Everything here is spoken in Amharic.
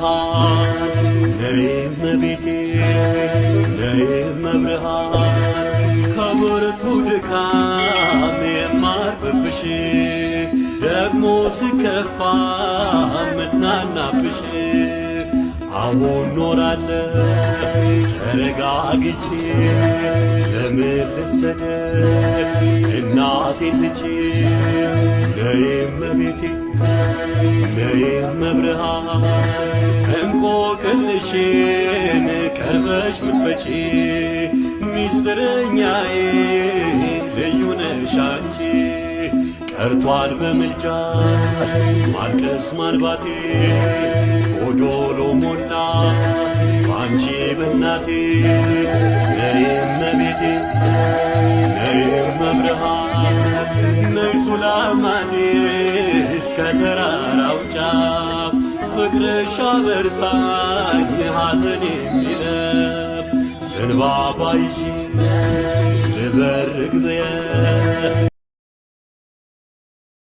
ብርሃን ነይ እመቤቴ ነይ እመብርሃን ከብርቱ ድካም የማርፍብሽ ደግሞ ስከፋ መጽናናብሽ አሁን ኖራለሁ ተረጋግቼ ለምን ልሰደድ እናቴን ትቼ ነይ እመቤቴ ነይ እመብርሃን እንቆቅልሼን ቀርበሽ ምትፈቺ ሚስጥረኛዬ ልዩ ነሽ አንቺ ቀርቷል በምልጃሽ ማልቀስ ማልባቴ ጎዶሎ ሞላ ባንቺ በእናቴ ነይ እመቤቴ ነይ እመብርሃን ነይ ሱላማቴ እስከ ተራራው ጫፍ ፍቅርሽ አበርታኝ ሐዘን የሚለፍ ዘንባባ ይዤ ልበርግ ብዬ